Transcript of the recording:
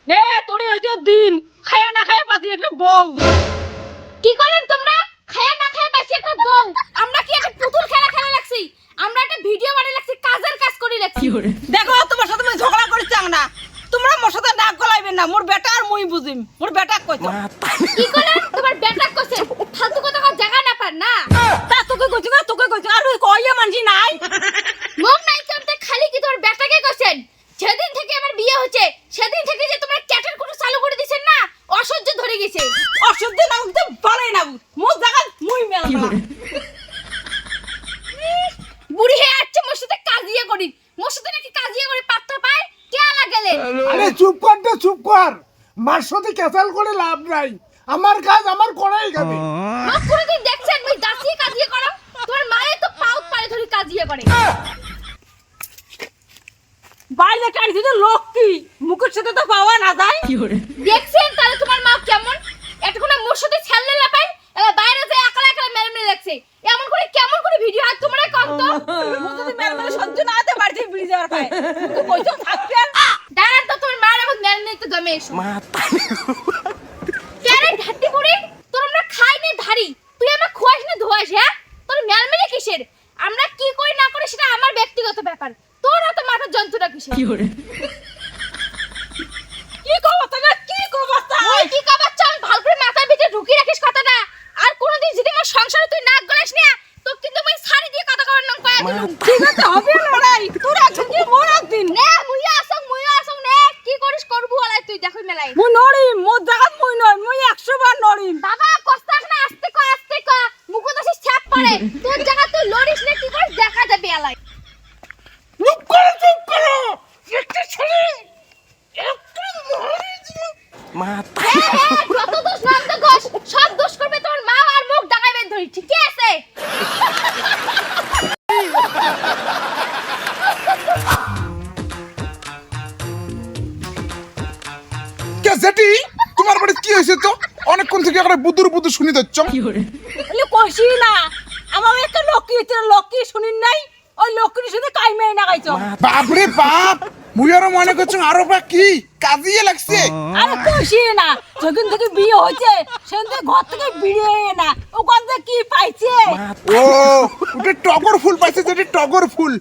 নে তোরে হইতে দিন খায়া না খায়া পাতি একটা বউ। কি করেন তোমরা? খায়া না খায়া পাইছি একটা বউ। আমরা কি একটা পুতুল খেলা খেলা লাগছি? আমরা একটা ভিডিও বানাই লাগছি, কাজের কাজ করি লাগছি। দেখো তোমার সাথে আমি ঝগড়া করি চাং না, তোমরা মোর সাথে নাক গলাইবেন না, মোর বেটা আর মুই বুঝিম, মোর বেটা কইতো। কি করেন? তোমার বেটা কইছে ফালতু কথা কর, জায়গা না পার না। তা তোকে কইছি না, তোকে কইছি আর ওই কইয়া মানছি নাই। মুখ নাই চলতে খালি কি তোমার বেটাকে কইছেন? যেদিন থেকে আমার বিয়ে হচ্ছে সেদিন থেকে যে তোমরা ক্যাটের কুটু চালু করে দিছেন না, অসহ্য ধরে গেছে। অসুবিধা না উঠতে ভালোই না, মোর জায়গা মুই মেলা বুড়ি হয়ে আসছে মোর সাথে কাজিয়া করি, মোর সাথে নাকি কাজিয়া করে পাত্তা পায় কে লাগালে? আরে চুপ কর না, চুপ কর। মার সাথে ক্যাচাল করে লাভ নাই, আমার কাজ আমার করাই যাবে। মা কোনদিন দেখছেন মই দাসি কাজিয়া করো? তোমার মায়ে তো পাউত পারে ধরে কাজিয়া করে। বাইরে কাটছি তো লক্ষ্মী, মুখের সাথে তো পাওয়া না যায়। দেখছেন তাহলে তোমার মা কেমন? এতক্ষণ মোর সাথে ছেলে লাপাই, এলা বাইরে যে একলা একলা মেরে মেরে লাগছে। এমন করে কেমন করে ভিডিও আর তোমরা কম তো? মুই যদি মেরে মেরে সহ্য না হতে বাড়িতে বিড়ি যাওয়ার পায়, তুই কইছো থাকবে। দাঁড়ান তো, তোমার মার এখন মেরে মেরে তো জমে এসো। কেরে ঘাটি করে তোমরা খাই নে ধারি, তুই আমার খোয়াস না ধোয়াস, হ্যাঁ? তোর মেরে মেরে কিসের? আমরা কি করি না করি সেটা আমার ব্যক্তিগত ব্যাপার, তোর অত মাথার যন্ত্রণা কিসের? কি কবতা না, কি কবতা? ওই কি কবার চাল ভালো করে মাথার ভিতরে ঢুকিয়ে রাখিস কথাটা। আর কোনোদিন যদি আমার সংসারে তুই নাক গলাস না, তো কিন্তু মই শাড়ি দিয়ে কথা কওয়ার নাম কয়া দিলুম। ঠিক আছে, হবে লড়াই, তোর একদিন কি মোর একদিন। নে মুইয়া আসং নে, কি করিস করবু আলাই তুই দেখই মেলাই। মুই নড়িম, মোর জায়গা মুই নয়, মুই 100 বার নড়িম। বাবা কষ্টাক না, আস্তে ক মুখো দাসি ছাপ পড়ে। তোর জায়গা তুই লড়িস না, কি করিস দেখা যাবে আলাই। চুপ করো, চুপ করো। একটা ছেলে একটু মহারাজ হ্যাঁ, যত দোষ নাম তো ঘোষ, সব দোষ করবে তোমার মা আর মুখ ডাকাইবেন ধরি, ঠিক আছে? কে জেঠি, তোমার বাড়ি কি হয়েছে তো? অনেকক্ষণ থেকে একটা বুদুর বুদুর শুনি যাচ্ছ। বলে কইছি না, আমার একটা লক্ষ্মী হইছে, লক্ষ্মী শুনিন নাই? ওই লক্ষ্মীর সাথে কাইমে না গাইছো। বাপরে বাপ, মুই আরো মনে করছি আরো বা কি কাজিয়ে লাগছে। আরে কইছি না, যখন থেকে বিয়ে হইছে সেখান থেকে ঘর থেকে বেরিয়ে না, ওখান থেকে কি পাইছে? ও ওটা টগর ফুল পাইছে, যেটা টগর ফুল।